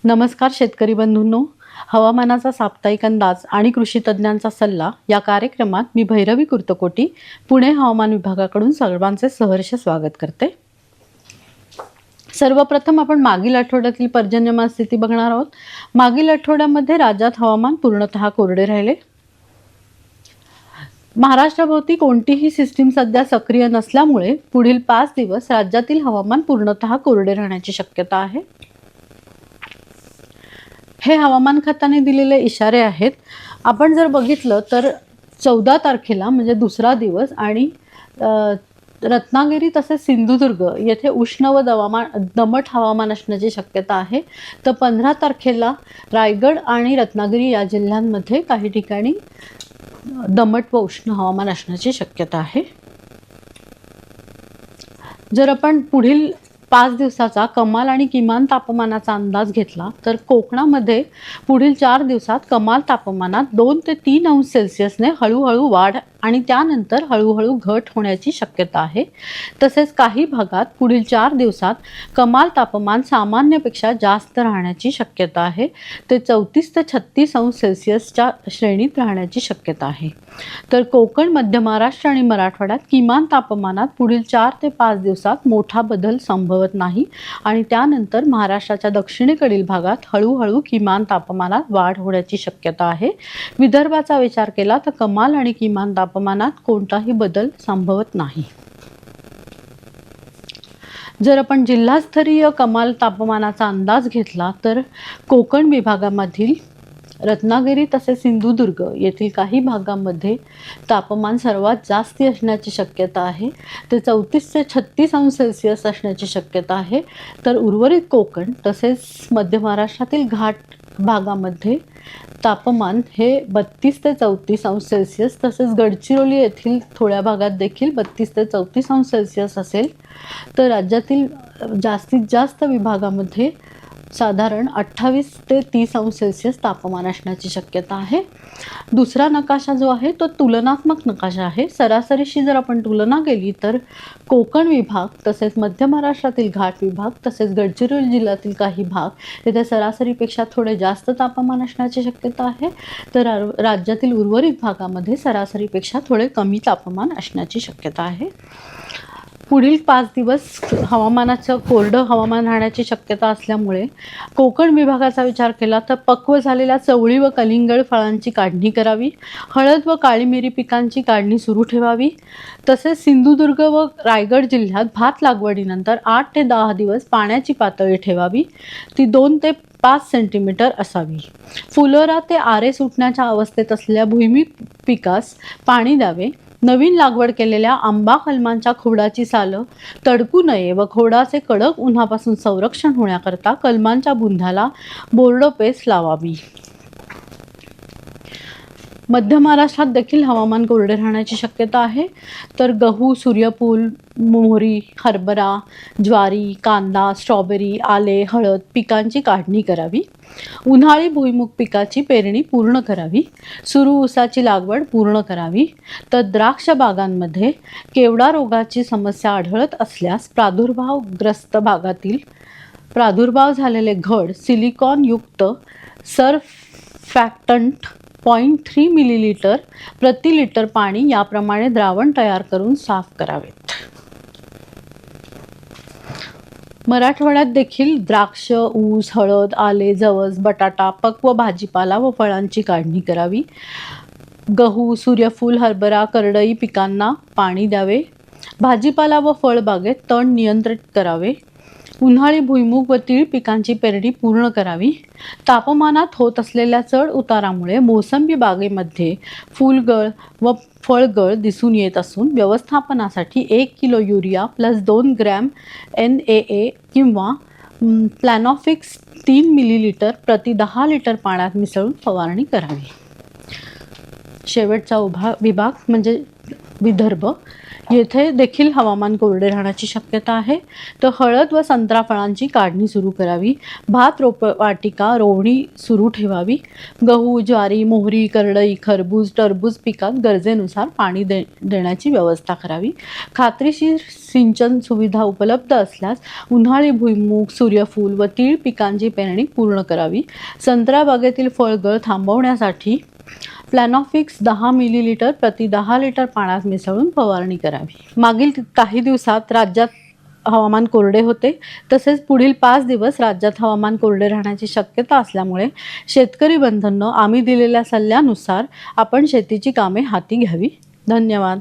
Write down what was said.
नमस्कार शेतकरी बंधूंनो, हवामानाचा साप्ताहिक अंदाज आणि कृषी तज्ज्ञांचा सल्ला या कार्यक्रमात मी भैरवी कुर्तकोटी पुणे हवामान विभागाकडून सर्वांचे सहर्ष स्वागत करते। सर्वप्रथम आपण मागील आठवड्यातील पर्जन्यमान स्थिती बघणार आहोत। मागील आठवड्यामध्ये राज्यात हवामान पूर्णतः कोरडे राहिले। महाराष्ट्राभोवती कोणतीही सिस्टीम सध्या सक्रिय नसल्यामुळे पुढील 5 दिवस राज्यातील हवामान पूर्णतः कोरडे राहण्याची शक्यता आहे। हे हवामान खात्याने दिलेले इशारे आहेत। आपण जर बघितलं तर 14 तारखेला म्हणजे दुसरा दिवस आणि रत्नागिरी तसेच सिंधुदुर्ग येथे उष्ण व दमट हवामान असण्याची शक्यता आहे। तर 15 तारखेला रायगड आणि रत्नागिरी या जिल्ह्यांमध्ये काही ठिकाणी दमट व उष्ण हवामान असण्याची शक्यता आहे। जर आपण पुढील 5 दिवसाचा कमाल आणि किमान तापमानाचा अंदाज घेतला तर कोकणामध्ये पुढील 4 दिवसात कमाल तापमानात 2 ते 3 अंश सेल्सिअसने हळूहळू वाढ आणि त्यानंतर हळूहळू घट होण्याची शक्यता आहे। तसेच काही भागात पुढील 4 दिवसात कमाल तापमान सामान्यपेक्षा जास्त राहण्याची शक्यता आहे। ते 34 ते 36 अंश सेल्सिअसच्या श्रेणीत राहण्याची शक्यता आहे। तर कोकण, मध्य महाराष्ट्र आणि मराठवाड्यात किमान तापमानात पुढील 4 ते 5 दिवसात मोठा बदल संभवत नाही आणि त्यानंतर महाराष्ट्राच्या दक्षिणेकडील भागात हळूहळू किमान तापमानात वाढ होण्याची शक्यता आहे। विदर्भाचा विचार केला तर कमाल आणि किमान तापमानात कोणताही बदल संभवत नाही। जर आपण जिल्हास्तरीय कमाल तापमानाचा अंदाज घेतला तर कोकण विभागामधील रत्नागिरी तसेच सिंधुदुर्ग येथील काही भागांमध्ये तापमान सर्वात जास्त असण्याची शक्यता आहे। ते 34 ते 36 अंश सेल्सिअस असण्याची शक्यता आहे। तर उर्वरित कोकण तसेच मध्य महाराष्ट्रातील घाट भागामध्ये तापमान हे 32 ते 34 अंश सेल्सिअस तसेच गडचिरोली येथील थोड्या भागात देखील 32 ते 34 अंश सेल्सिअस असेल। तर राज्यातील जास्तीत जास्त विभागामध्ये साधारण 28 ते 30 अंश सेल्सिअस तापमान असण्याची शक्यता आहे। दुसरा नकाशा जो आहे तो तुलनात्मक नकाशा आहे। सरासरीशी जर आपण तुलना केली तर कोकण विभाग तसेच मध्य महाराष्ट्रातील घाट विभाग तसेच गडचिरोली जिल्ह्यातील काही भाग येथे सरासरीपेक्षा थोडे जास्त तापमान असण्याची शक्यता आहे। तर राज्यातील उर्वरित भागामध्ये सरासरीपेक्षा थोडे कमी तापमान असण्याची शक्यता आहे। पुढील 5 दिवस हवामानाचं कोरडं हवामान राहण्याची शक्यता असल्यामुळे कोकण विभागाचा विचार केला तर पक्व झालेल्या चवळी व कलिंगड फळांची काढणी करावी। हळद व काळी मिरी पिकांची काढणी सुरू ठेवावी। तसेच सिंधुदुर्ग व रायगड जिल्ह्यात भात लागवडीनंतर 8 ते 10 दिवस पाण्याची पातळी ठेवावी। ती 2 ते 5 सेंटीमीटर असावी। फुलोरा ते आरे सुटण्याच्या अवस्थेत असलेल्या भुईमूग पिकास पाणी द्यावे। नवीन लागवड केलेल्या आंबा कलमांच्या खोडाची सालं तडकू नये व खोडाचे कडक उन्हापासून संरक्षण होण्याकरता कलमांच्या बुंध्याला बोर्डो पेस्ट लावावी। मध्य महाराष्ट्रात देखील हवामान कोरडे राहण्याची शक्यता आहे। तर गहू, सूर्यफूल, मोहरी, हरभरा, ज्वारी, कांदा, स्ट्रॉबेरी, आले, हळद पिकांची काढणी करावी। उन्हाळी भुईमूग पिकाची पेरणी पूर्ण करावी। सुरू ऊसाची लागवड पूर्ण करावी। तर द्राक्ष बागांमध्ये केवडा रोगाची समस्या आढळत असल्यास प्रादुर्भावग्रस्त भागातील प्रादुर्भाव झालेले घड सिलिकॉन युक्त सर्फॅक्टंट 0.3 मिलीलिटर प्रति लिटर पाणी याप्रमाणे द्रावण तयार करून साफ करावेत। मराठवाड्यात देखील द्राक्ष, ऊस, हळद, आले, जवस, बटाटा, पक्व भाजीपाला व फळांची काढणी करावी। गहू, सूर्यफूल, हरभरा, करडई पिकांना पाणी द्यावे। भाजीपाला व फळबागेत तण नियंत्रित करावे। उन्हाळी भुईमूग व तीळ पिकांची पेरणी पूर्ण करावी। तापमानात होत असलेल्या चढ उतारामुळे मोसंबी बागेमध्ये फुलगळ व फळगळ दिसून येत असून व्यवस्थापनासाठी 1 किलो युरिया + 2 ग्रॅम NAA किंवा प्लॅनॉफिक्स 3 मिलीलिटर प्रति 10 लिटर पाण्यात मिसळून फवारणी करावी। शेवटचा विभाग म्हणजे विदर्भ। येथे देखील हवामान कोरडे राहण्याची शक्यता आहे. तर हळद व संत्रा फळांची काढणी सुरू करावी. भात रोपवाटिका रोवणी सुरू ठेवावी. गहू, ज्वारी, मोहरी, करडई, खरबूज, टरबूज पिकात गरजेनुसार पाणी देण्याची व्यवस्था करावी. खात्रीशीर सिंचन सुविधा उपलब्ध असल्यास उन्हाळी भुईमूग, सूर्यफूल व तीळ पिकांची पेरणी पूर्ण करावी. संत्रा बागेतील फळगळ थांबवण्यासाठी प्लॅनॉफिक्स 10 मिलीलिटर प्रति 10 लिटर पाण्यात मिसळून फवारणी करावी. मागील काही दिवसात राज्यात हवामान कोरडे होते. तसेच पुढील 5 दिवस राज्यात हवामान कोरडे राहण्याची शक्यता असल्यामुळे शेतकरी बंधूंनो, आम्ही दिलेल्या सल्ल्यानुसार आपण शेतीची कामे हाती घ्यावी. धन्यवाद.